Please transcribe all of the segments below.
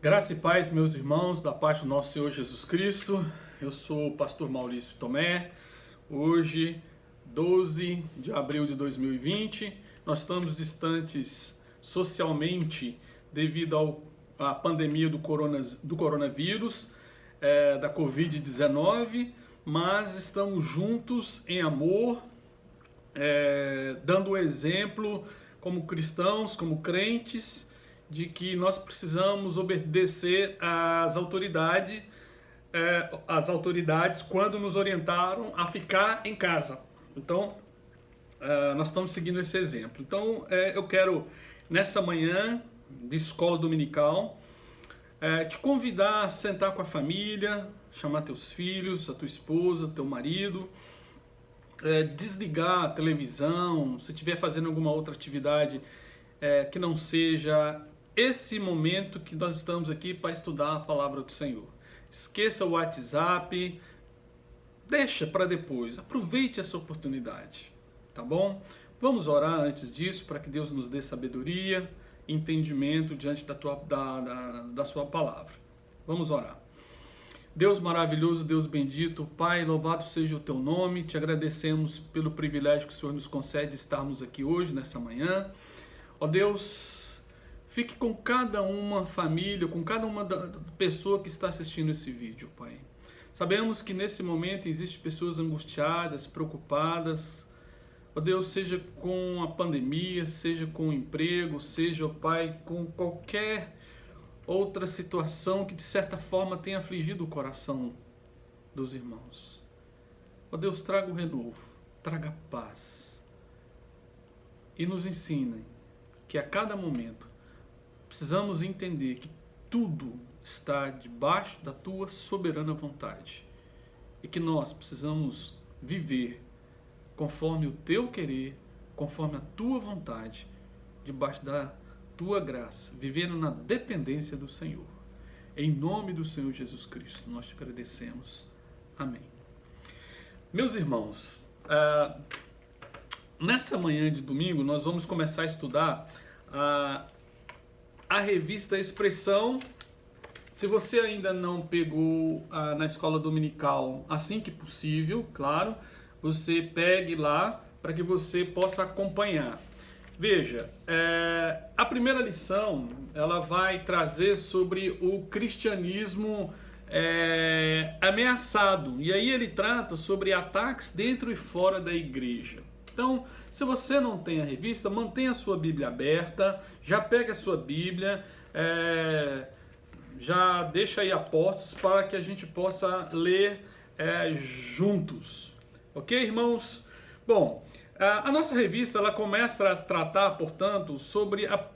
Graça e paz, meus irmãos, da parte do nosso Senhor Jesus Cristo. Eu sou o pastor Maurício Tomé. Hoje, 12 de abril de 2020, nós estamos distantes socialmente devido à pandemia do coronavírus, da Covid-19, mas estamos juntos em amor, dando o exemplo como cristãos, como crentes, de que nós precisamos obedecer às autoridades quando nos orientaram a ficar em casa. Então, nós estamos seguindo esse exemplo. Então, eu quero, nessa manhã de escola dominical, te convidar a sentar com a família, chamar teus filhos, a tua esposa, teu marido, desligar a televisão, se estiver fazendo alguma outra atividade que não seja esse momento que nós estamos aqui para estudar a palavra do Senhor. Esqueça o WhatsApp, deixa para depois, aproveite essa oportunidade, tá bom? Vamos orar antes disso para que Deus nos dê sabedoria, entendimento diante da sua palavra. Vamos orar. Deus maravilhoso, Deus bendito, Pai, louvado seja o teu nome, te agradecemos pelo privilégio que o Senhor nos concede de estarmos aqui hoje, nessa manhã. Ó Deus, fique com cada uma família, com cada uma pessoa que está assistindo esse vídeo, Pai. Sabemos que nesse momento existem pessoas angustiadas, preocupadas. Ó Deus, seja com a pandemia, seja com o emprego, seja, ó Pai, com qualquer outra situação que de certa forma tenha afligido o coração dos irmãos. Ó Deus, traga o renovo, traga paz e nos ensine que a cada momento precisamos entender que tudo está debaixo da tua soberana vontade e que nós precisamos viver conforme o teu querer, conforme a tua vontade, debaixo da tua graça, vivendo na dependência do Senhor. Em nome do Senhor Jesus Cristo, nós te agradecemos. Amém. Meus irmãos, nessa manhã de domingo nós vamos começar a estudar a revista Expressão. Se você ainda não pegou na escola dominical, assim que possível, claro, você pegue lá para que você possa acompanhar. Veja, a primeira lição ela vai trazer sobre o cristianismo ameaçado. E aí ele trata sobre ataques dentro e fora da igreja. Então, se você não tem a revista, mantenha a sua Bíblia aberta, já pega a sua Bíblia, já deixa aí a postos para que a gente possa ler juntos. Ok, irmãos? Bom, a nossa revista ela começa a tratar, portanto, sobre a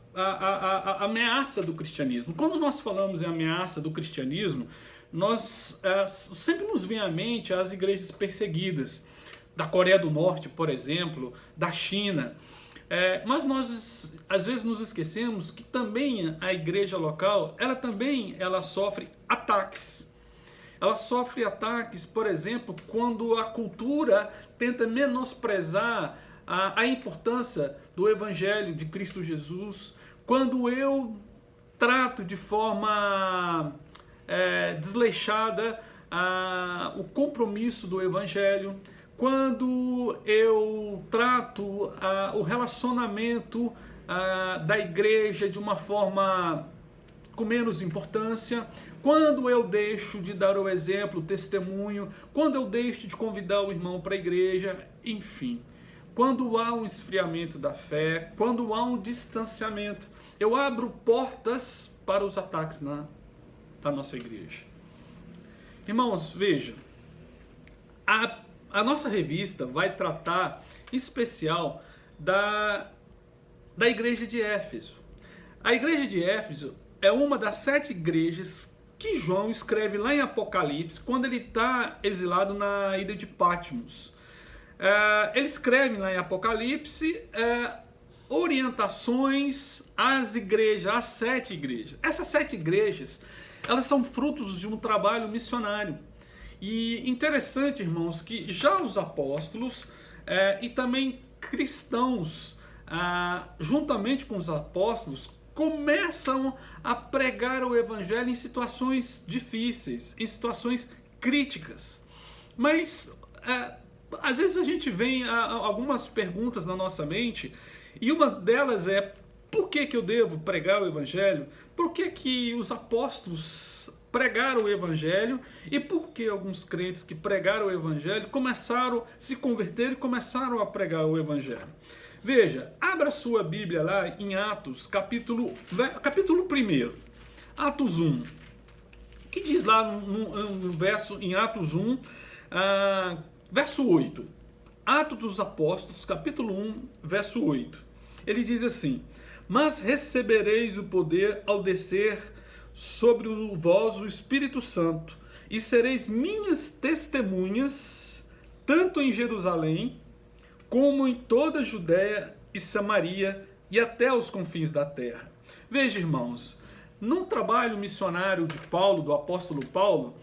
ameaça do cristianismo. Quando nós falamos em ameaça do cristianismo, nós sempre nos vem à mente as igrejas perseguidas, da Coreia do Norte, por exemplo, da China. Mas nós, às vezes, nos esquecemos que também a igreja local, ela sofre ataques. Ela sofre ataques, por exemplo, quando a cultura tenta menosprezar a importância do Evangelho de Cristo Jesus, quando eu trato de forma desleixada o compromisso do Evangelho, quando eu trato o relacionamento da igreja de uma forma com menos importância, quando eu deixo de dar o exemplo, o testemunho, quando eu deixo de convidar o irmão para a igreja, enfim. Quando há um esfriamento da fé, quando há um distanciamento, eu abro portas para os ataques da nossa igreja. Irmãos, veja, a nossa revista vai tratar, em especial, da igreja de Éfeso. A igreja de Éfeso é uma das 7 igrejas que João escreve lá em Apocalipse, quando ele está exilado na ilha de Patmos. Ele escreve lá em Apocalipse orientações às igrejas, às 7 igrejas. Essas 7 igrejas, elas são frutos de um trabalho missionário. E interessante, irmãos, que já os apóstolos e também cristãos, juntamente com os apóstolos, começam a pregar o evangelho em situações difíceis, em situações críticas. Mas às vezes a gente vem a algumas perguntas na nossa mente, e uma delas é: por que eu devo pregar o evangelho? Por que os apóstolos pregaram o evangelho? E por que alguns crentes que pregaram o evangelho começaram a se converter e começaram a pregar o evangelho? Veja, abra sua Bíblia lá em Atos, capítulo 1, Atos 1. O que diz lá no verso, em Atos 1, verso 8? Atos dos Apóstolos, capítulo 1, verso 8. Ele diz assim: mas recebereis o poder ao descer sobre vós o Espírito Santo, e sereis minhas testemunhas, tanto em Jerusalém, como em toda a Judéia e Samaria, e até os confins da terra. Veja, irmãos, no trabalho missionário de Paulo, do apóstolo Paulo,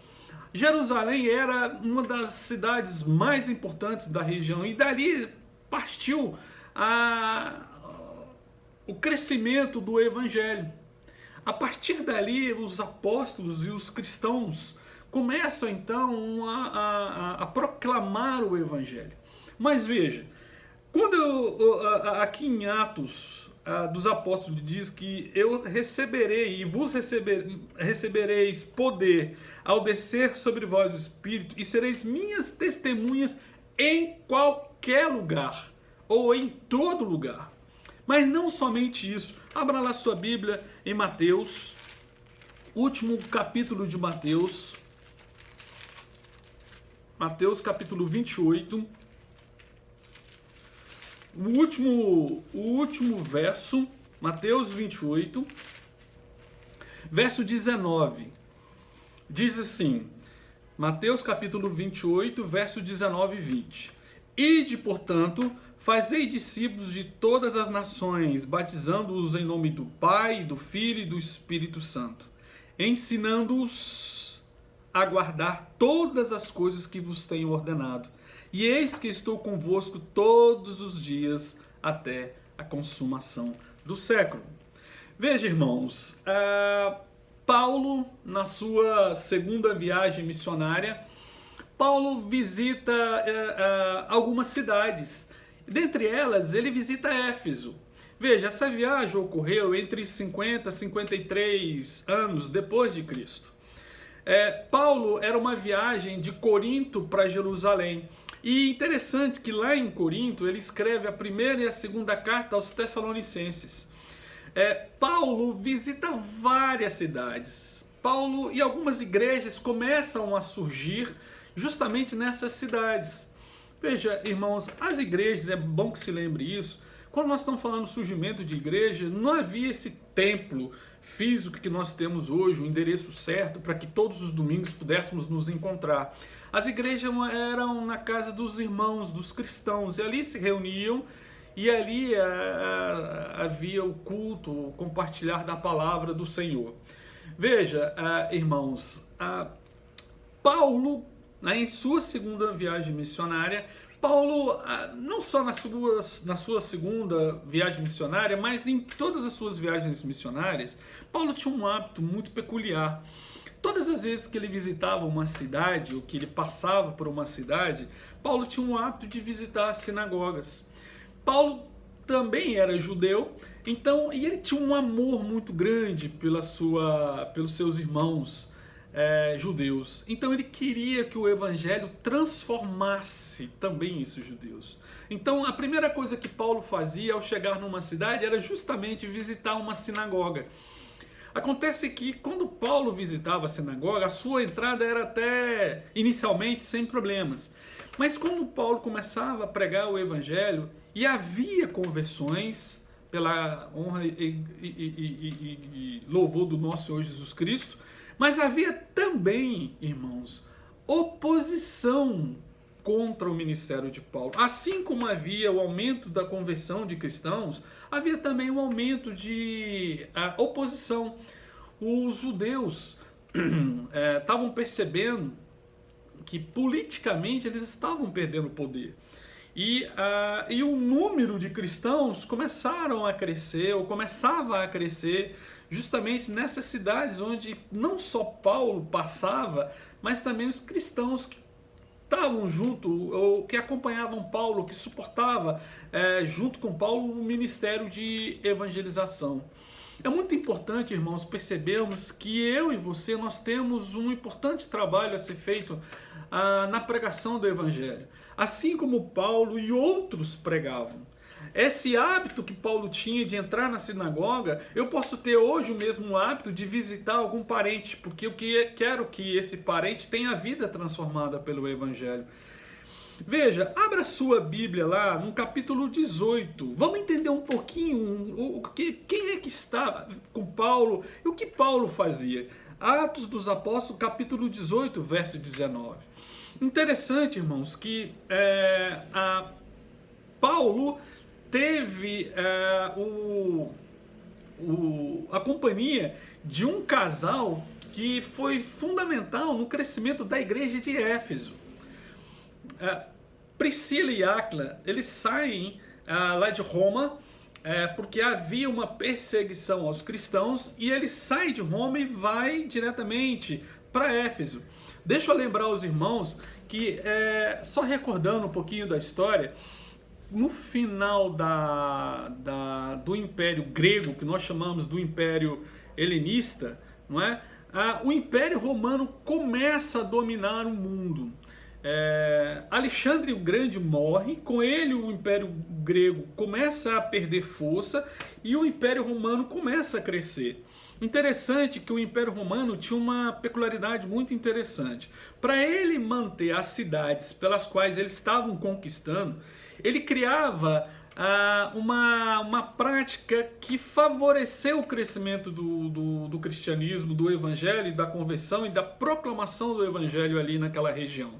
Jerusalém era uma das cidades mais importantes da região, e dali partiu o crescimento do evangelho. A partir dali, os apóstolos e os cristãos começam então a proclamar o evangelho. Mas veja, quando aqui em Atos dos Apóstolos diz que eu receberei e vos recebereis poder ao descer sobre vós o Espírito, e sereis minhas testemunhas em qualquer lugar, ou em todo lugar. Mas não somente isso. Abra lá sua Bíblia em Mateus, último capítulo de Mateus. Mateus capítulo 28. O último verso, Mateus 28, verso 19. Diz assim, Mateus capítulo 28, verso 19 e 20. Ide, portanto, fazei discípulos de todas as nações, batizando-os em nome do Pai, do Filho e do Espírito Santo, ensinando-os a guardar todas as coisas que vos tenho ordenado. E eis que estou convosco todos os dias até a consumação do século. Veja, irmãos, Paulo, na sua segunda viagem missionária, Paulo visita algumas cidades. Dentre elas, ele visita Éfeso. Veja, essa viagem ocorreu entre 50 e 53 anos depois de Cristo. Paulo era uma viagem de Corinto para Jerusalém. E interessante que lá em Corinto ele escreve a primeira e a segunda carta aos Tessalonicenses. Paulo visita várias cidades. Paulo e algumas igrejas começam a surgir justamente nessas cidades. Veja, irmãos, as igrejas, é bom que se lembre isso, quando nós estamos falando surgimento de igreja, não havia esse templo físico que nós temos hoje, o endereço certo para que todos os domingos pudéssemos nos encontrar. As igrejas eram na casa dos irmãos, dos cristãos, e ali se reuniam, e ali havia o culto, o compartilhar da palavra do Senhor. Veja, irmãos, Paulo, em sua segunda viagem missionária, Paulo, não só na sua segunda viagem missionária, mas em todas as suas viagens missionárias, Paulo tinha um hábito muito peculiar. Todas as vezes que ele visitava uma cidade, ou que ele passava por uma cidade, Paulo tinha um hábito de visitar as sinagogas. Paulo também era judeu, então, e ele tinha um amor muito grande pelos seus irmãos judeus. Então ele queria que o evangelho transformasse também esses judeus. Então a primeira coisa que Paulo fazia ao chegar numa cidade era justamente visitar uma sinagoga. Acontece que quando Paulo visitava a sinagoga, a sua entrada era até inicialmente sem problemas. Mas quando Paulo começava a pregar o evangelho e havia conversões pela honra e louvor do nosso Senhor Jesus Cristo, mas havia também, irmãos, oposição contra o ministério de Paulo. Assim como havia o aumento da conversão de cristãos, havia também um aumento de oposição. Os judeus estavam percebendo que politicamente eles estavam perdendo poder. E o número de cristãos começaram a crescer, ou começava a crescer, justamente nessas cidades onde não só Paulo passava, mas também os cristãos que estavam junto, ou que acompanhavam Paulo, que suportava junto com Paulo o ministério de evangelização. É muito importante, irmãos, percebermos que eu e você, nós temos um importante trabalho a ser feito na pregação do Evangelho. Assim como Paulo e outros pregavam. Esse hábito que Paulo tinha de entrar na sinagoga, eu posso ter hoje o mesmo hábito de visitar algum parente, porque eu quero que esse parente tenha a vida transformada pelo Evangelho. Veja, abra sua Bíblia lá no capítulo 18. Vamos entender um pouquinho quem é que estava com Paulo e o que Paulo fazia. Atos dos Apóstolos, capítulo 18, verso 19. Interessante, irmãos, que Paulo teve a companhia de um casal que foi fundamental no crescimento da igreja de Éfeso. Priscila e Áquila, eles saem lá de Roma porque havia uma perseguição aos cristãos, e ele sai de Roma e vai diretamente para Éfeso. Deixa eu lembrar os irmãos que, só recordando um pouquinho da história, no final do Império Grego, que nós chamamos do Império Helenista, não é? O Império Romano começa a dominar o mundo. Alexandre o Grande morre, com ele o Império Grego começa a perder força e o Império Romano começa a crescer. Interessante que o Império Romano tinha uma peculiaridade muito interessante. Para ele manter as cidades pelas quais eles estavam conquistando, ele criava uma prática que favoreceu o crescimento do cristianismo, do evangelho, da conversão e da proclamação do evangelho ali naquela região.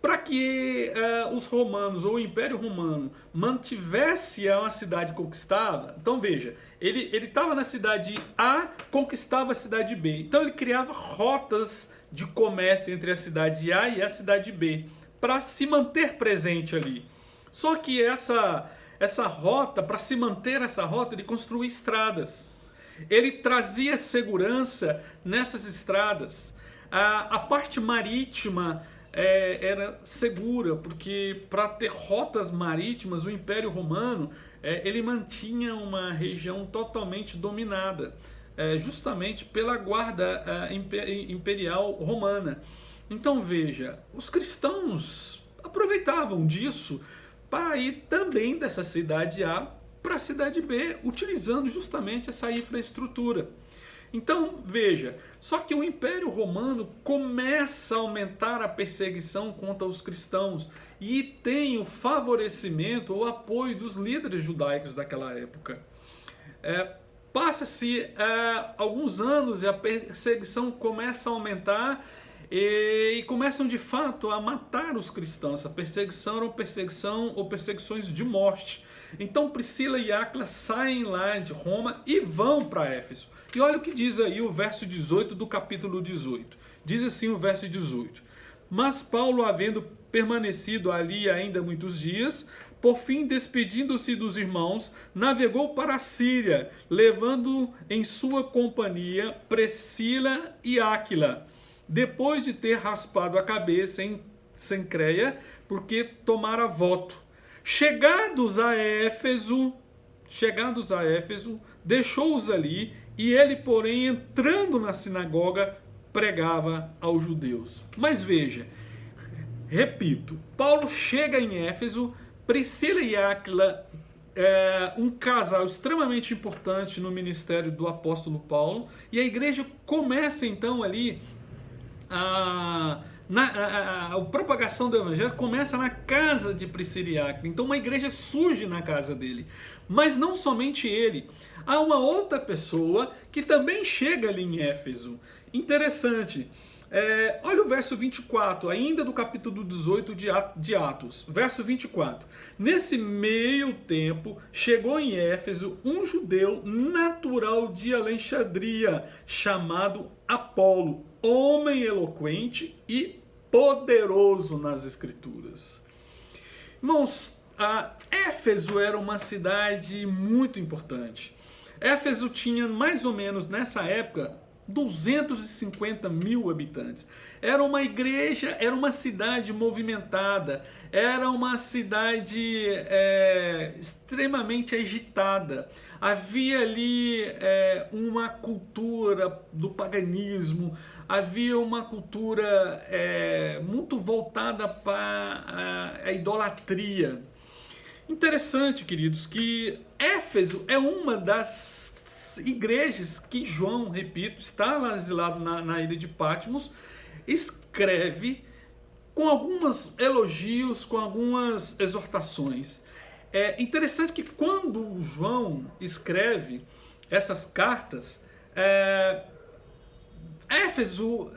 Para que os romanos, ou o Império Romano, mantivesse a cidade conquistada, então veja, ele estava na cidade A, conquistava a cidade B. Então ele criava rotas de comércio entre a cidade A e a cidade B, para se manter presente ali. Só que essa rota, para se manter essa rota, ele construía estradas. Ele trazia segurança nessas estradas. A parte marítima era segura, porque para ter rotas marítimas, o Império Romano ele mantinha uma região totalmente dominada, justamente pela guarda imperial romana. Então veja, os cristãos aproveitavam disso para ir também dessa cidade A para a cidade B, utilizando justamente essa infraestrutura. Então, veja, só que o Império Romano começa a aumentar a perseguição contra os cristãos e tem o favorecimento, o apoio dos líderes judaicos daquela época. Passa-se alguns anos e a perseguição começa a aumentar e começam de fato a matar os cristãos. Essa perseguição era uma perseguição ou perseguições de morte. Então Priscila e Áquila saem lá de Roma e vão para Éfeso. E olha o que diz aí o verso 18 do capítulo 18. Diz assim o verso 18. Mas Paulo, havendo permanecido ali ainda muitos dias, por fim, despedindo-se dos irmãos, navegou para a Síria, levando em sua companhia Priscila e Áquila, depois de ter raspado a cabeça em Cencreia, porque tomara voto. Chegados a Éfeso, deixou-os ali, e ele, porém, entrando na sinagoga, pregava aos judeus. Mas veja, repito, Paulo chega em Éfeso, Priscila e Áquila, um casal extremamente importante no ministério do apóstolo Paulo, e a igreja começa então ali a propagação do evangelho começa na casa de Priscila e Áquila. Então uma igreja surge na casa dele. Mas não somente ele. Há uma outra pessoa que também chega ali em Éfeso. Interessante. Olha o verso 24, ainda do capítulo 18 de Atos. Verso 24. Nesse meio tempo, chegou em Éfeso um judeu natural de Alexandria, chamado Apolo, homem eloquente e poderoso nas Escrituras. Irmãos, Éfeso era uma cidade muito importante. Éfeso tinha mais ou menos nessa época 250 mil habitantes. Era uma igreja, era uma cidade movimentada, era uma cidade extremamente agitada. Havia ali uma cultura do paganismo, havia uma cultura muito voltada para a idolatria. Interessante, queridos, que Éfeso é uma das igrejas que João, repito, está lá exilado na ilha de Patmos, escreve com alguns elogios, com algumas exortações. É interessante que quando João escreve essas cartas, Éfeso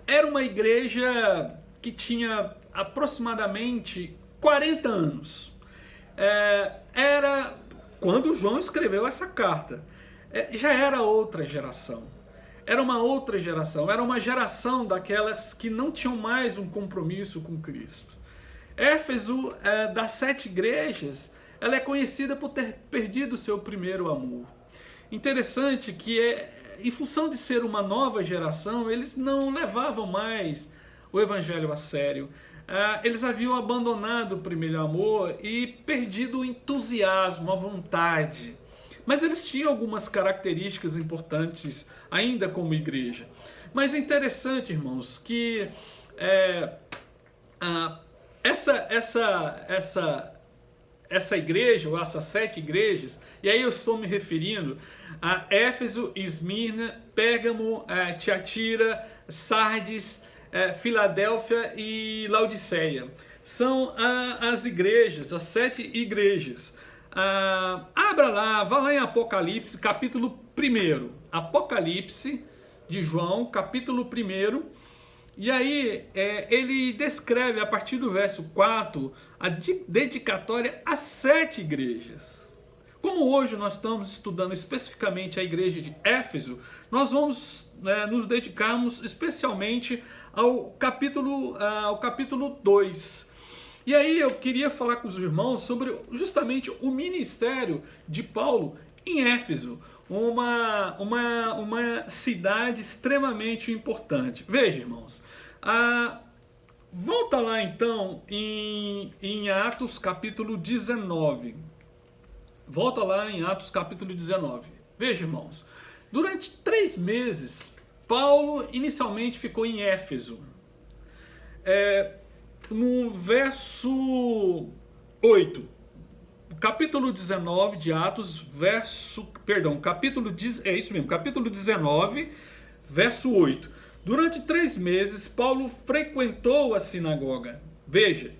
era uma igreja que tinha aproximadamente 40 anos. Era quando João escreveu essa carta. Já era outra geração. Era uma outra geração. Era uma geração daquelas que não tinham mais um compromisso com Cristo. Éfeso, das 7 igrejas, ela é conhecida por ter perdido o seu primeiro amor. Interessante que em função de ser uma nova geração, eles não levavam mais o evangelho a sério. Eles haviam abandonado o primeiro amor e perdido o entusiasmo, a vontade. Mas eles tinham algumas características importantes ainda como igreja. Mas é interessante, irmãos, que essa igreja, ou essas 7 igrejas, e aí eu estou me referindo a Éfeso, Esmirna, Pérgamo, Tiatira, Sardes, Filadélfia e Laodiceia. São as igrejas, as 7 igrejas. Abra lá, vá lá em Apocalipse, capítulo 1. Apocalipse de João, capítulo 1. E aí ele descreve a partir do verso 4 a dedicatória a 7 igrejas. Como hoje nós estamos estudando especificamente a igreja de Éfeso, nós vamos nos dedicarmos especialmente ao capítulo 2. E aí eu queria falar com os irmãos sobre justamente o ministério de Paulo em Éfeso, uma cidade extremamente importante. Veja, irmãos, volta lá então em Atos capítulo 19. Volta lá em Atos capítulo 19. Veja, irmãos, durante 3 meses, Paulo inicialmente ficou em Éfeso. No verso 8, capítulo 19 de Atos, capítulo 19, verso 8. Durante 3 meses, Paulo frequentou a sinagoga. Veja,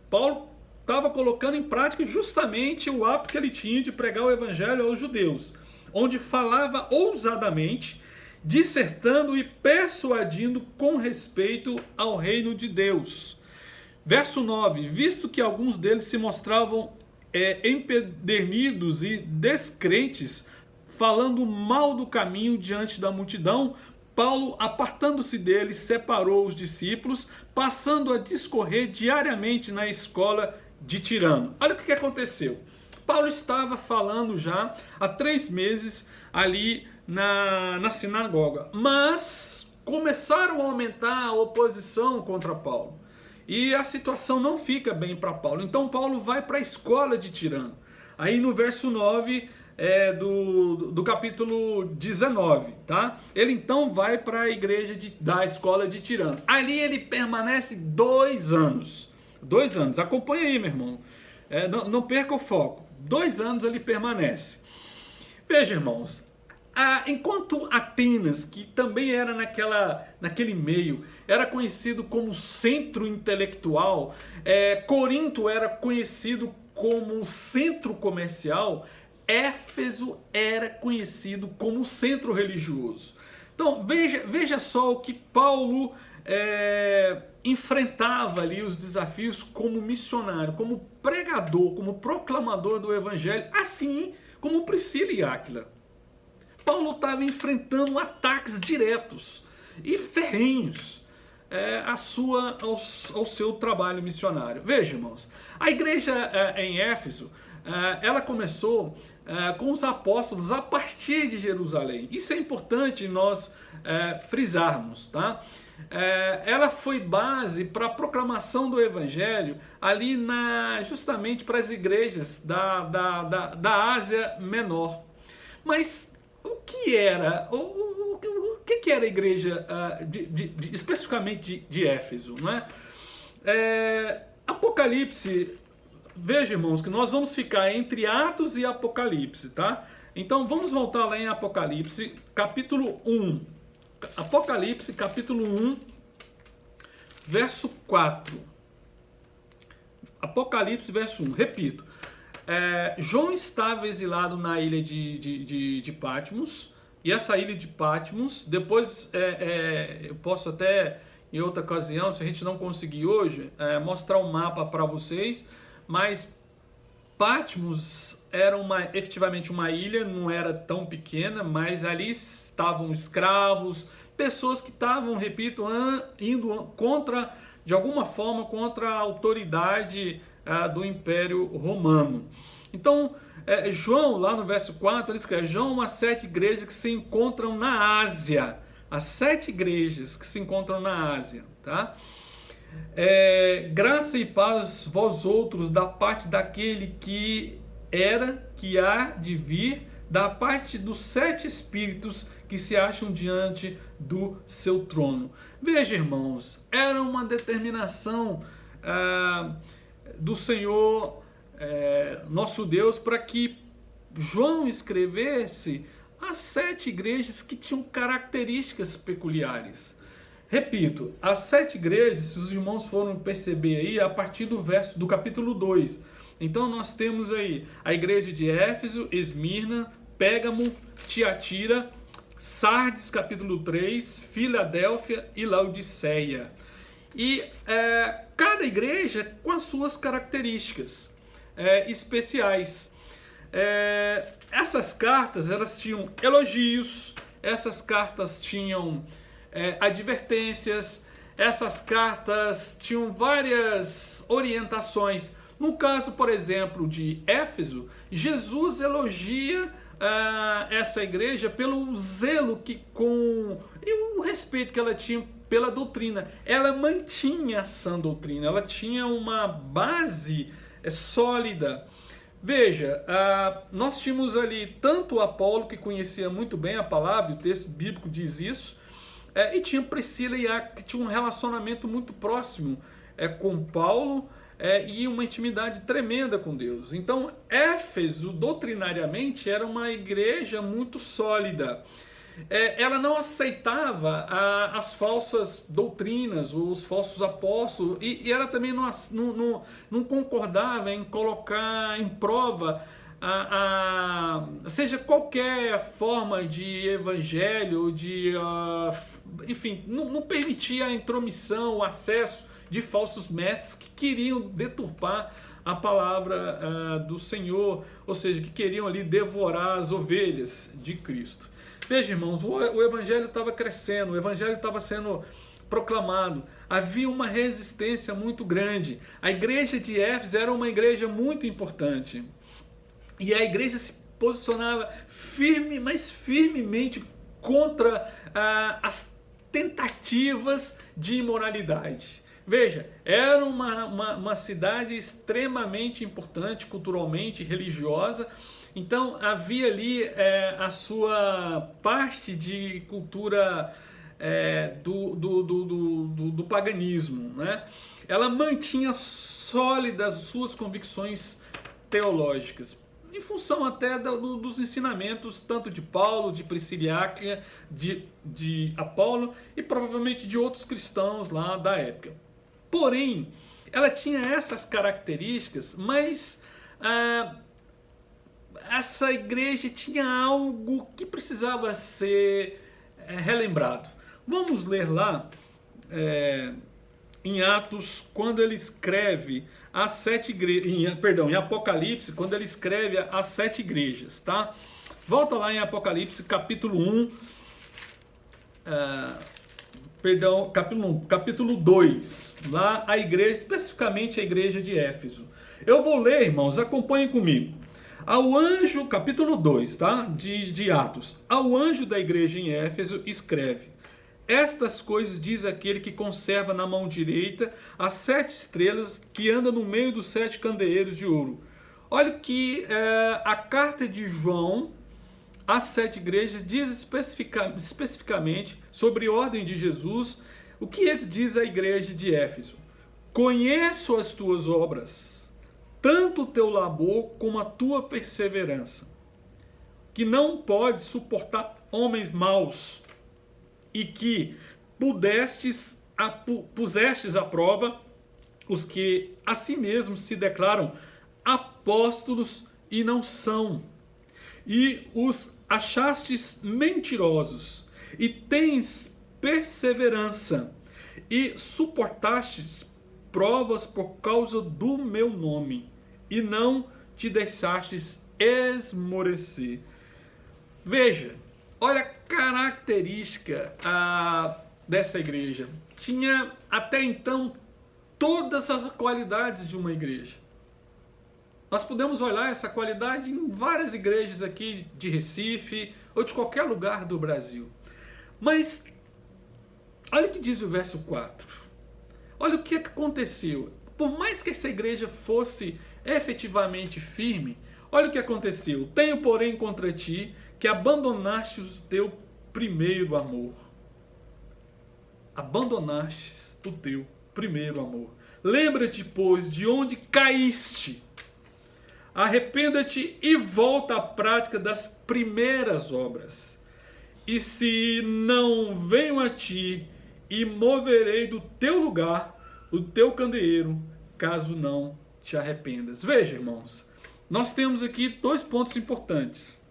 Paulo estava colocando em prática justamente o hábito que ele tinha de pregar o evangelho aos judeus, onde falava ousadamente, dissertando e persuadindo com respeito ao reino de Deus. Verso 9, visto que alguns deles se mostravam empedernidos e descrentes, falando mal do caminho diante da multidão, Paulo, apartando-se deles, separou os discípulos, passando a discorrer diariamente na escola de Tirano. Olha o que aconteceu. Paulo estava falando já há 3 meses ali na sinagoga, mas começaram a aumentar a oposição contra Paulo. E a situação não fica bem para Paulo. Então Paulo vai para a escola de Tirano. Aí no verso 9 do capítulo 19, tá? Ele então vai para a igreja da escola de Tirano. Ali ele permanece 2 anos. 2 anos. Acompanha aí, meu irmão. Não perca o foco. 2 anos ele permanece. Veja, irmãos. Enquanto Atenas, que também era naquele meio, era conhecido como centro intelectual, Corinto era conhecido como centro comercial, Éfeso era conhecido como centro religioso. Então veja só o que Paulo enfrentava ali os desafios como missionário, como pregador, como proclamador do evangelho, assim como Priscila e Áquila. Paulo estava enfrentando ataques diretos e ferrenhos. ao seu trabalho missionário. Veja, irmãos, a igreja em Éfeso, ela começou com os apóstolos a partir de Jerusalém. Isso é importante nós frisarmos, tá? Ela foi base para a proclamação do evangelho ali justamente para as igrejas da Ásia Menor. Mas o que era o que era a igreja especificamente de Éfeso, não é? Apocalipse, veja, irmãos, que nós vamos ficar entre Atos e Apocalipse, tá? Então vamos voltar lá em Apocalipse, capítulo 1. Apocalipse, capítulo 1, verso 4. Apocalipse, verso 1. Repito. João estava exilado na ilha de Patmos. E essa ilha de Patmos, depois eu posso até, em outra ocasião, se a gente não conseguir hoje, mostrar um mapa para vocês. Mas Patmos era efetivamente uma ilha, não era tão pequena, mas ali estavam escravos, pessoas que estavam, repito, indo de alguma forma, contra a autoridade do Império Romano. Então, João, lá no verso 4, ele escreve: João, as 7 igrejas que se encontram na Ásia. As 7 igrejas que se encontram na Ásia, tá? Graça e paz vós outros da parte daquele que há de vir, da parte dos 7 espíritos que se acham diante do seu trono. Veja, irmãos, era uma determinação do Senhor nosso Deus para que João escrevesse as 7 igrejas que tinham características peculiares. Repito, as 7 igrejas, se os irmãos foram perceber aí, a partir do capítulo 2. Então nós temos aí a igreja de Éfeso, Esmirna, Pérgamo, Tiatira, Sardes, capítulo 3, Filadélfia e Laodiceia. E cada igreja com as suas características especiais. Essas cartas, elas tinham elogios, essas cartas tinham advertências, essas cartas tinham várias orientações. No caso, por exemplo, de Éfeso, Jesus elogia essa igreja pelo zelo e o respeito que ela tinha pela doutrina. Ela mantinha a sã doutrina, ela tinha uma base sólida. Veja, nós tínhamos ali tanto Apolo, que conhecia muito bem a palavra, o texto bíblico diz isso, e tinha Priscila e Áquila, que tinha um relacionamento muito próximo com Paulo, e uma intimidade tremenda com Deus. Então, Éfeso, doutrinariamente, era uma igreja muito sólida. Ela não aceitava as falsas doutrinas, os falsos apóstolos, e ela também não concordava em colocar em prova seja qualquer forma de evangelho, enfim, não permitia a intromissão, o acesso de falsos mestres que queriam deturpar a palavra do Senhor, ou seja, que queriam ali devorar as ovelhas de Cristo. Veja, irmãos, o evangelho estava crescendo, o evangelho estava sendo proclamado, havia uma resistência muito grande. A igreja de Éfeso era uma igreja muito importante, e a igreja se posicionava mas firmemente contra as tentativas de imoralidade. Veja, era uma cidade extremamente importante culturalmente, religiosa. Então havia ali a sua parte de cultura do paganismo, né? Ela mantinha sólidas suas convicções teológicas, em função até dos ensinamentos tanto de Paulo, de Priscila e Áquila, de Apolo e provavelmente de outros cristãos lá da época. Porém, ela tinha essas características, mas essa igreja tinha algo que precisava ser relembrado. Vamos ler lá em Atos, quando ele escreve as 7 igrejas, em Apocalipse, quando ele escreve as 7 igrejas, tá? Volta lá em Apocalipse, capítulo 1, perdão, capítulo 2, lá a igreja, especificamente a igreja de Éfeso. Eu vou ler, irmãos, acompanhem comigo. Ao anjo, capítulo 2, tá? de Atos. Ao anjo da igreja em Éfeso escreve: estas coisas diz aquele que conserva na mão direita as 7 estrelas que anda no meio dos 7 candeeiros de ouro. Olha que a carta de João às 7 igrejas diz especificamente sobre a ordem de Jesus. O que ele diz à igreja de Éfeso? Conheço as tuas obras, tanto o teu labor como a tua perseverança, que não pode suportar homens maus, e que pusestes à prova os que a si mesmos se declaram apóstolos e não são, e os achastes mentirosos, e tens perseverança, e suportastes provas por causa do meu nome, e não te deixastes esmorecer. Veja, olha a característica dessa igreja. Tinha até então todas as qualidades de uma igreja. Nós podemos olhar essa qualidade em várias igrejas aqui de Recife ou de qualquer lugar do Brasil. Mas olha o que diz o verso 4. Olha o que aconteceu. Por mais que essa igreja fosse efetivamente firme, olha o que aconteceu. Tenho, porém, contra ti que abandonaste o teu primeiro amor. Abandonastes o teu primeiro amor. Lembra-te, pois, de onde caíste. Arrependa-te e volta à prática das primeiras obras. E se não venho a ti e moverei do teu lugar o teu candeeiro, caso não te arrependas. Veja, irmãos, nós temos aqui 2 pontos importantes.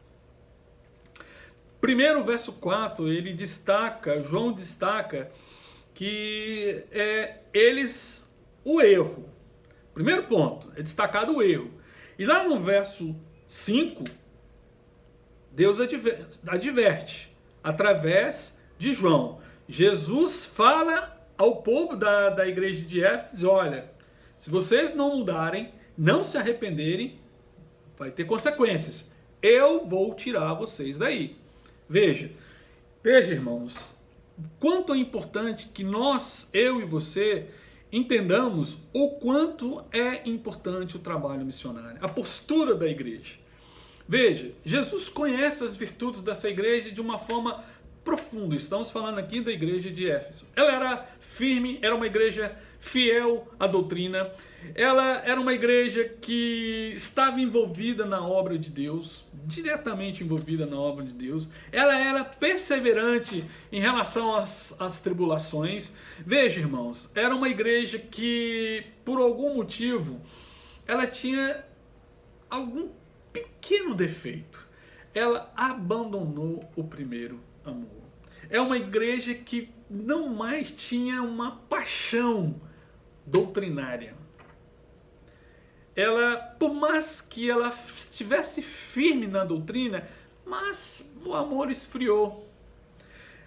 Primeiro, o verso 4, João destaca que o erro. Primeiro ponto, é destacado o erro. E lá no verso 5, Deus adverte, através de João. Jesus fala ao povo da igreja de Éfeso: olha, se vocês não mudarem, não se arrependerem, vai ter consequências. Eu vou tirar vocês daí. Veja, irmãos, quanto é importante que eu e você, entendamos o quanto é importante o trabalho missionário, a postura da igreja. Veja, Jesus conhece as virtudes dessa igreja de uma forma profunda. Estamos falando aqui da igreja de Éfeso. Ela era firme, era uma igreja fiel à doutrina. Ela era uma igreja que estava envolvida na obra de Deus, diretamente envolvida na obra de Deus. Ela era perseverante em relação às tribulações. Veja, irmãos, era uma igreja que, por algum motivo, ela tinha algum pequeno defeito. Ela abandonou o primeiro amor. É uma igreja que não mais tinha uma paixão doutrinária. Ela, por mais que ela estivesse firme na doutrina, mas o amor esfriou.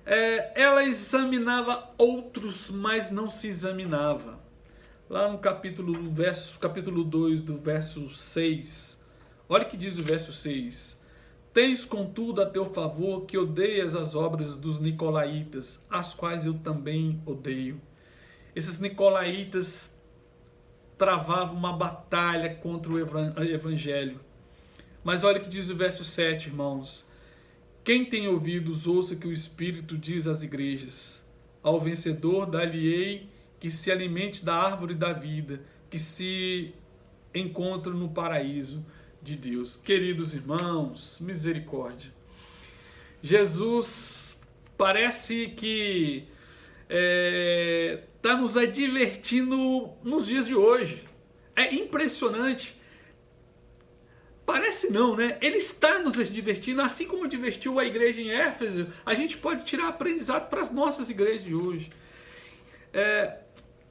Ela examinava outros, mas não se examinava. Lá no capítulo 2, do verso 6, olha o que diz o verso 6. Tens, contudo, a teu favor que odeias as obras dos nicolaítas, as quais eu também odeio. Esses nicolaítas travavam uma batalha contra o evangelho. Mas olha o que diz o verso 7, irmãos. Quem tem ouvidos, ouça que o Espírito diz às igrejas. Ao vencedor dar-lhe-ei que se alimente da árvore da vida, que se encontra no paraíso de Deus. Queridos irmãos, misericórdia. Jesus parece que está nos advertindo nos dias de hoje. É impressionante. Parece não, né? Ele está nos advertindo, assim como advertiu a igreja em Éfeso. A gente pode tirar aprendizado para as nossas igrejas de hoje.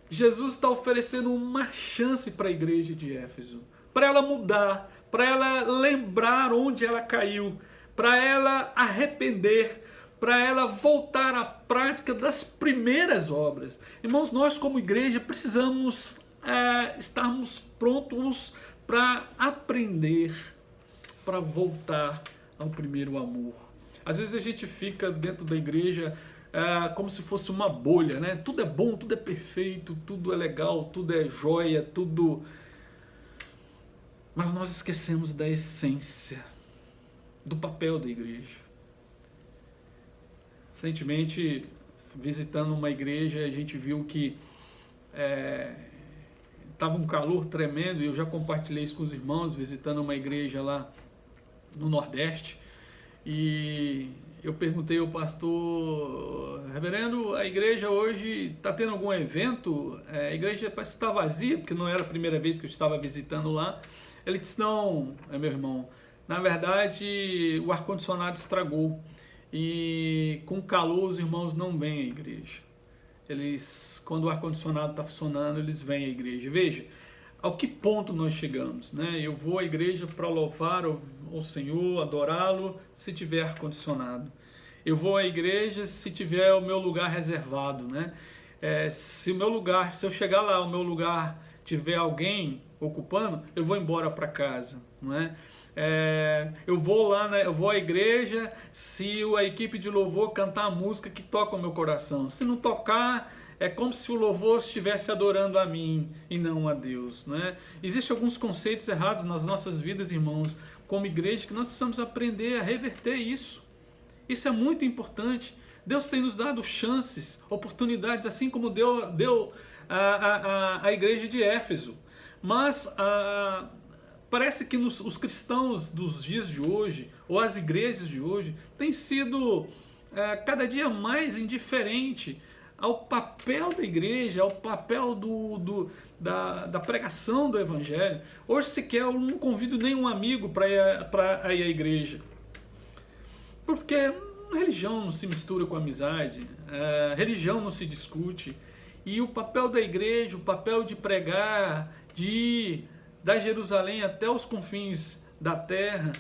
Jesus está oferecendo uma chance para a igreja de Éfeso, para ela mudar, para ela lembrar onde ela caiu, para ela arrepender, para ela voltar à prática das primeiras obras. Irmãos, nós como igreja precisamos estarmos prontos para aprender, para voltar ao primeiro amor. Às vezes a gente fica dentro da igreja como se fosse uma bolha, né? Tudo é bom, tudo é perfeito, tudo é legal, tudo é joia, tudo... Mas nós esquecemos da essência, do papel da igreja. Recentemente, visitando uma igreja, a gente viu que estava um calor tremendo, e eu já compartilhei isso com os irmãos, visitando uma igreja lá no Nordeste, e eu perguntei ao pastor: reverendo, a igreja hoje está tendo algum evento? A igreja parece que está vazia, porque não era a primeira vez que eu estava visitando lá. Ele disse: não, meu irmão, na verdade o ar-condicionado estragou, e com calor os irmãos não vêm à igreja. Quando o ar-condicionado está funcionando, eles vêm à igreja. Veja, ao que ponto nós chegamos, né? Eu vou à igreja para louvar o Senhor, adorá-lo, se tiver ar-condicionado. Eu vou à igreja se tiver o meu lugar reservado, né? Se eu chegar lá, o meu lugar tiver alguém ocupando, eu vou embora para casa, não é? Eu vou lá, né? Eu vou à igreja se a equipe de louvor cantar a música que toca o meu coração. Se não tocar, é como se o louvor estivesse adorando a mim e não a Deus, né? Existem alguns conceitos errados nas nossas vidas, irmãos, como igreja, que nós precisamos aprender a reverter isso. Isso é muito importante. Deus tem nos dado chances, oportunidades, assim como deu a igreja de Éfeso. Mas parece que os cristãos dos dias de hoje, ou as igrejas de hoje, têm sido cada dia mais indiferente ao papel da igreja, ao papel da pregação do evangelho. Hoje sequer eu não convido nenhum amigo para ir à igreja, porque religião não se mistura com amizade, religião não se discute, e o papel da igreja, o papel de pregar, de ir da Jerusalém até os confins da terra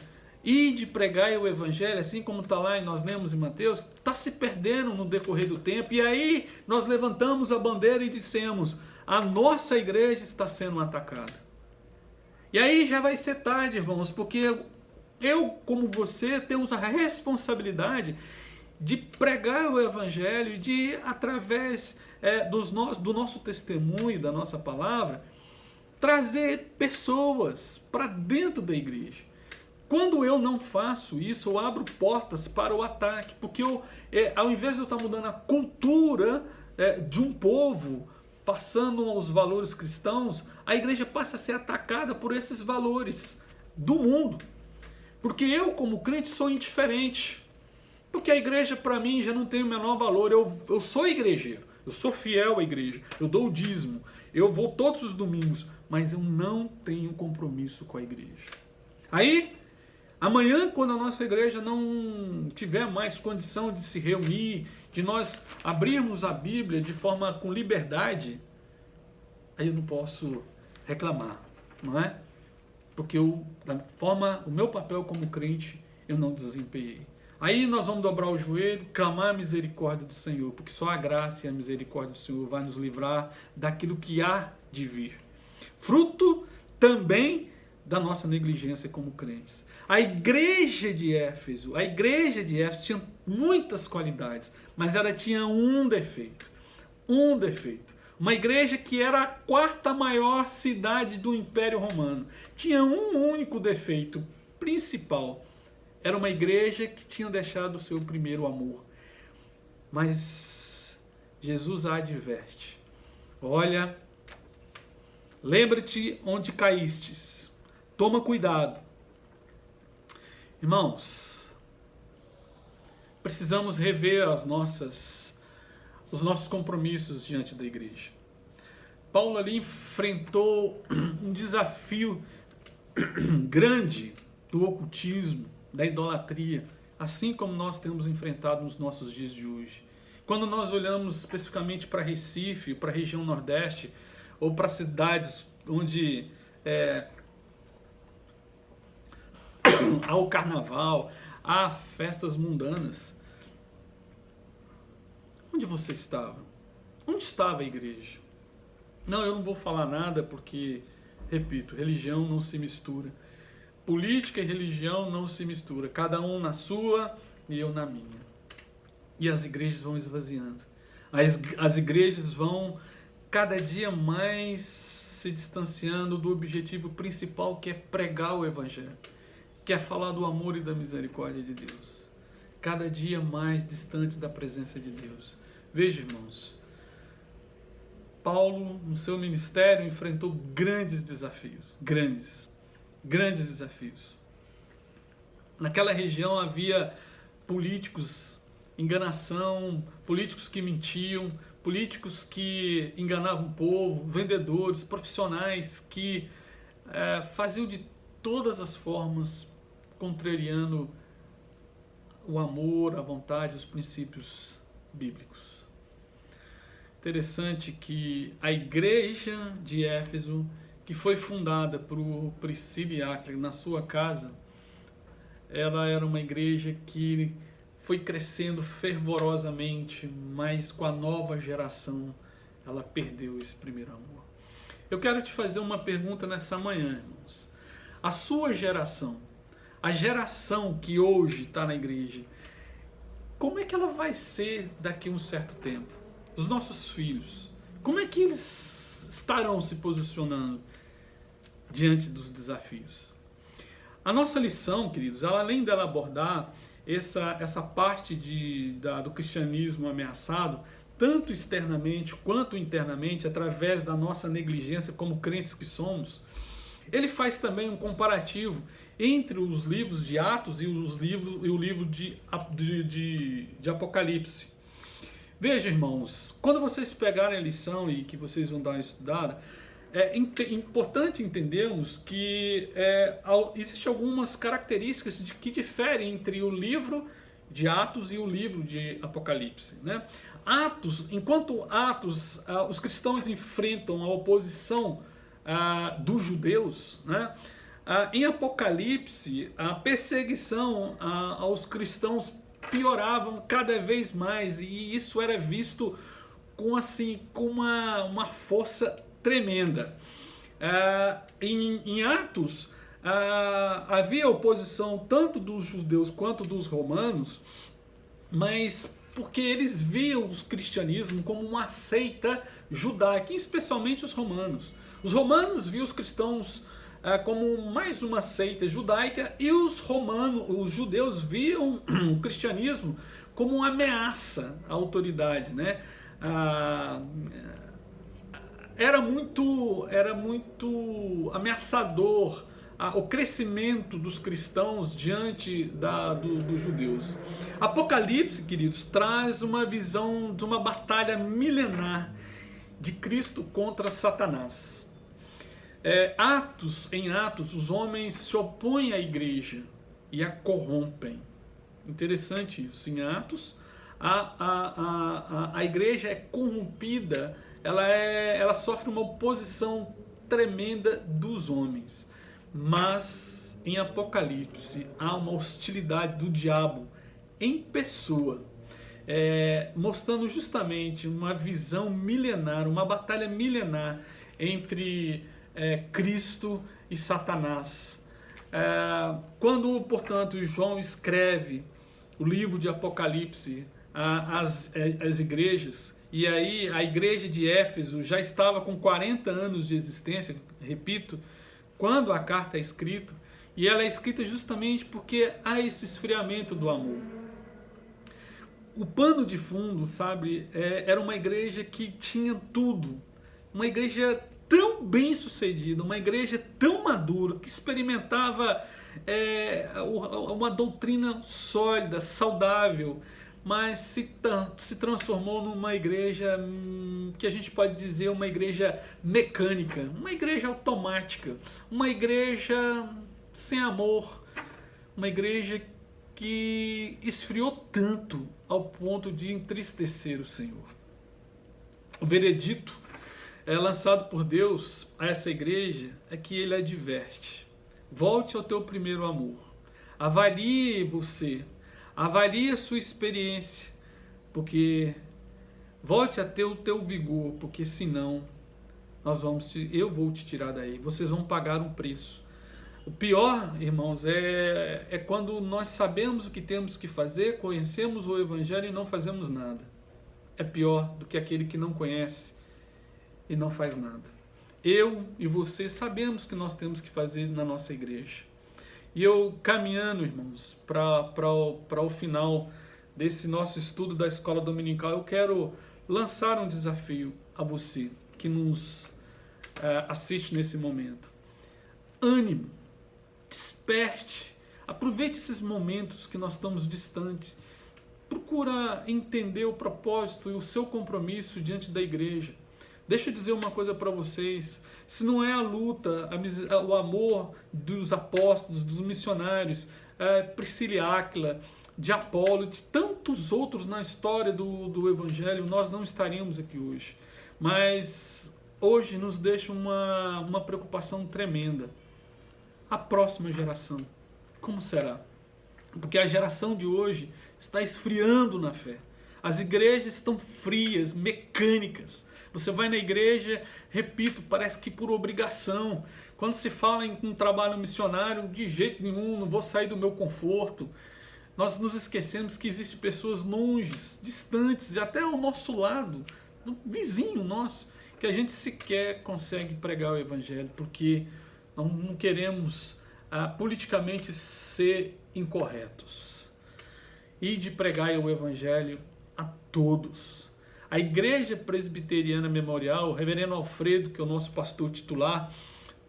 e de pregar o evangelho, assim como está lá e nós lemos em Mateus, está se perdendo no decorrer do tempo. E aí nós levantamos a bandeira e dissemos: a nossa igreja está sendo atacada. E aí já vai ser tarde, irmãos, porque eu, como você, temos a responsabilidade de pregar o evangelho, de através do nosso testemunho, da nossa palavra, trazer pessoas para dentro da igreja. Quando eu não faço isso, eu abro portas para o ataque, porque ao invés de eu estar mudando a cultura de um povo, passando aos valores cristãos, a igreja passa a ser atacada por esses valores do mundo. Porque eu, como crente, sou indiferente. Porque a igreja, para mim, já não tem o menor valor. Eu sou igrejeiro, eu sou fiel à igreja, eu dou o dízimo, eu vou todos os domingos, mas eu não tenho compromisso com a igreja. Aí, amanhã, quando a nossa igreja não tiver mais condição de se reunir, de nós abrirmos a Bíblia de forma com liberdade, aí eu não posso reclamar, não é? Porque o meu papel como crente, eu não desempenhei. Aí nós vamos dobrar o joelho, clamar a misericórdia do Senhor, porque só a graça e a misericórdia do Senhor vai nos livrar daquilo que há de vir. Fruto também da nossa negligência como crentes. A igreja de Éfeso tinha muitas qualidades, mas ela tinha um defeito. Uma igreja que era a quarta maior cidade do Império Romano. Tinha um único defeito principal. Era uma igreja que tinha deixado o seu primeiro amor. Mas Jesus a adverte. Olha, lembra-te onde caístes. Toma cuidado. Irmãos, precisamos rever os nossos compromissos diante da igreja. Paulo ali enfrentou um desafio grande do ocultismo, da idolatria, assim como nós temos enfrentado nos nossos dias de hoje. Quando nós olhamos especificamente para Recife, para a região Nordeste, ou para cidades onde há o carnaval, há festas mundanas, Onde você estava? Onde estava a igreja? Não, eu não vou falar nada porque, repito, religião não se mistura. Política e religião não se mistura. Cada um na sua e eu na minha. E as igrejas vão esvaziando. As igrejas vão cada dia mais se distanciando do objetivo principal, que é pregar o Evangelho, que é falar do amor e da misericórdia de Deus. Cada dia mais distante da presença de Deus. Veja, irmãos, Paulo, no seu ministério, enfrentou grandes desafios. Grandes desafios. Naquela região havia políticos, enganação, políticos que mentiam, políticos que enganavam o povo, vendedores, profissionais que faziam de todas as formas, contrariando o amor, a vontade, os princípios bíblicos. Interessante que a igreja de Éfeso, que foi fundada por Priscila e Áquila na sua casa, ela era uma igreja que foi crescendo fervorosamente, mas com a nova geração ela perdeu esse primeiro amor. Eu quero te fazer uma pergunta nessa manhã, irmãos. A sua geração, a geração que hoje está na igreja, como é que ela vai ser daqui a um certo tempo? Os nossos filhos, como é que eles estarão se posicionando diante dos desafios? A nossa lição, queridos, ela, além dela abordar essa parte do cristianismo ameaçado, tanto externamente quanto internamente, através da nossa negligência como crentes que somos, ele faz também um comparativo entre os livros de Atos e o livro de Apocalipse. Veja, irmãos, quando vocês pegarem a lição e que vocês vão dar uma estudada, é importante entendermos que existem algumas características que diferem entre o livro de Atos e o livro de Apocalipse, né? Enquanto Atos, os cristãos enfrentam a oposição dos judeus, né? Em Apocalipse, a perseguição aos cristãos pioravam cada vez mais, e isso era visto com uma força tremenda. Em Atos, havia oposição tanto dos judeus quanto dos romanos, mas porque eles viam o cristianismo como uma seita judaica, especialmente os romanos. Os romanos viam os cristãos como mais uma seita judaica, e os judeus viam o cristianismo como uma ameaça à autoridade, né? Era muito ameaçador o crescimento dos cristãos diante dos judeus. Apocalipse, queridos, traz uma visão de uma batalha milenar de Cristo contra Satanás. Em Atos, os homens se opõem à igreja e a corrompem. Interessante isso. Em Atos, a igreja é corrompida, ela sofre uma oposição tremenda dos homens. Mas em Apocalipse há uma hostilidade do diabo em pessoa, mostrando justamente uma visão milenar, uma batalha milenar entre Cristo e Satanás. Quando, portanto, João escreve o livro de Apocalipse às igrejas, e aí a igreja de Éfeso já estava com 40 anos de existência, repito, quando a carta é escrita, e ela é escrita justamente porque há esse esfriamento do amor. O pano de fundo, sabe, era uma igreja que tinha tudo, uma igreja tão bem sucedida, uma igreja tão madura, que experimentava uma doutrina sólida, saudável, mas se transformou numa igreja que a gente pode dizer uma igreja mecânica, uma igreja automática, uma igreja sem amor, uma igreja que esfriou tanto ao ponto de entristecer o Senhor. O veredito lançado por Deus a essa igreja é que ele adverte: volte ao teu primeiro amor, avalie você, avalie a sua experiência, porque Volte a ter o teu vigor, porque senão eu vou te tirar daí. Vocês vão pagar um preço. O pior, irmãos, é quando nós sabemos o que temos que fazer, conhecemos o Evangelho e não fazemos nada. É pior do que aquele que não conhece e não faz nada. Eu e você sabemos o que nós temos que fazer na nossa igreja. E eu caminhando, irmãos, para o final desse nosso estudo da escola dominical, eu quero lançar um desafio a você que nos assiste nesse momento. Ânimo, desperte, aproveite esses momentos que nós estamos distantes. Procura entender o propósito e o seu compromisso diante da igreja. Deixa eu dizer uma coisa para vocês. Se não é a luta, o amor dos apóstolos, dos missionários, Priscila e Áquila, de Apolo, de tantos outros na história do Evangelho, nós não estaríamos aqui hoje. Mas hoje nos deixa uma preocupação tremenda. A próxima geração, como será? Porque a geração de hoje está esfriando na fé. As igrejas estão frias, mecânicas. Você vai na igreja, repito, parece que por obrigação. Quando se fala em um trabalho missionário, de jeito nenhum, não vou sair do meu conforto. Nós nos esquecemos que existem pessoas longes, distantes e até ao nosso lado, do vizinho nosso, que a gente sequer consegue pregar o Evangelho, porque não queremos politicamente ser incorretos. E de pregar o Evangelho a todos. A Igreja Presbiteriana Memorial, o reverendo Alfredo, que é o nosso pastor titular,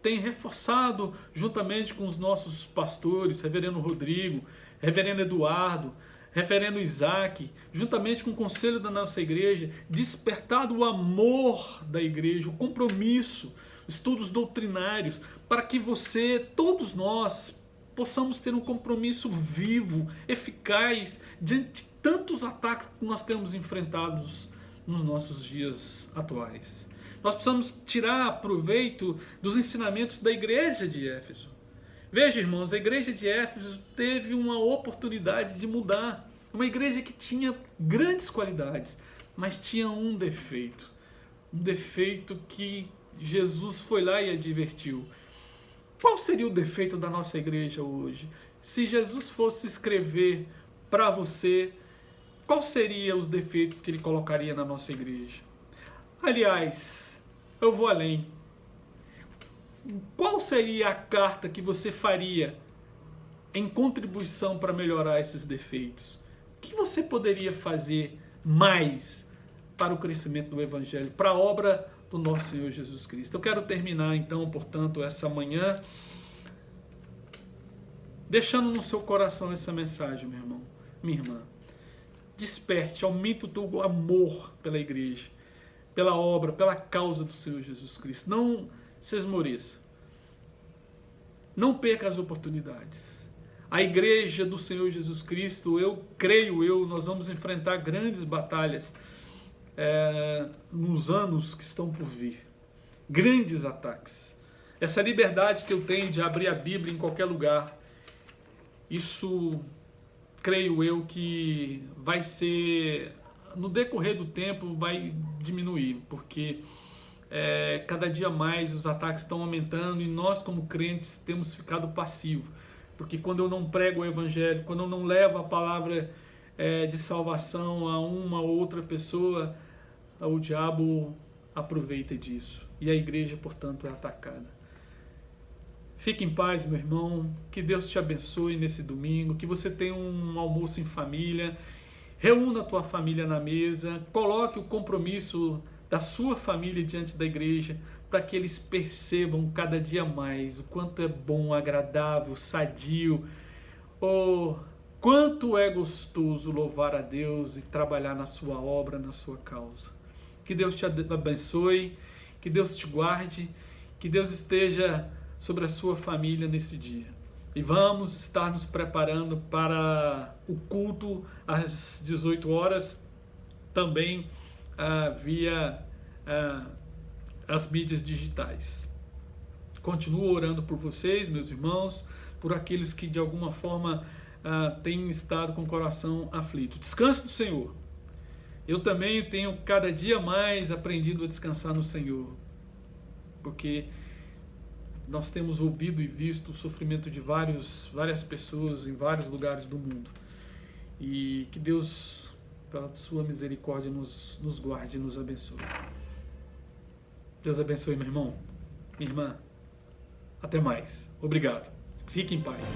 tem reforçado, juntamente com os nossos pastores, reverendo Rodrigo, reverendo Eduardo, reverendo Isaac, juntamente com o conselho da nossa igreja, despertado o amor da igreja, o compromisso, estudos doutrinários, para que você, todos nós, possamos ter um compromisso vivo, eficaz, diante de tantos ataques que nós temos enfrentados nos nossos dias atuais. Nós precisamos tirar proveito dos ensinamentos da igreja de Éfeso. Veja, irmãos, a igreja de Éfeso teve uma oportunidade de mudar. Uma igreja que tinha grandes qualidades, mas tinha um defeito. Um defeito que Jesus foi lá e advertiu. Qual seria o defeito da nossa igreja hoje? Se Jesus fosse escrever para você, quais seriam os defeitos que ele colocaria na nossa igreja? Aliás, eu vou além. Qual seria a carta que você faria em contribuição para melhorar esses defeitos? O que você poderia fazer mais para o crescimento do Evangelho, para a obra do nosso Senhor Jesus Cristo? Eu quero terminar então, portanto, essa manhã deixando no seu coração essa mensagem, meu irmão, minha irmã. Desperte, aumente o teu amor pela igreja, pela obra, pela causa do Senhor Jesus Cristo. Não se esmoreça. Não perca as oportunidades. A igreja do Senhor Jesus Cristo, nós vamos enfrentar grandes batalhas nos anos que estão por vir. Grandes ataques. Essa liberdade que eu tenho de abrir a Bíblia em qualquer lugar, isso, creio eu, que vai ser, no decorrer do tempo, vai diminuir, porque cada dia mais os ataques estão aumentando e nós, como crentes, temos ficado passivos. Porque quando eu não prego o Evangelho, quando eu não levo a palavra de salvação a uma ou outra pessoa, o diabo aproveita disso. E a igreja, portanto, é atacada. Fique em paz, meu irmão. Que Deus te abençoe nesse domingo. Que você tenha um almoço em família. Reúna a tua família na mesa. Coloque o compromisso da sua família diante da igreja, para que eles percebam cada dia mais o quanto é bom, agradável, sadio, quanto é gostoso louvar a Deus e trabalhar na sua obra, na sua causa. Que Deus te abençoe, que Deus te guarde, que Deus esteja sobre a sua família nesse dia. E vamos estar nos preparando para o culto às 18 horas, também via as mídias digitais. Continuo orando por vocês, meus irmãos, por aqueles que de alguma forma têm estado com o coração aflito. Descanse do Senhor. Eu também tenho cada dia mais aprendido a descansar no Senhor, porque nós temos ouvido e visto o sofrimento de várias pessoas em vários lugares do mundo. E que Deus, pela sua misericórdia, nos guarde e nos abençoe. Deus abençoe, meu irmão, minha irmã. Até mais. Obrigado. Fique em paz.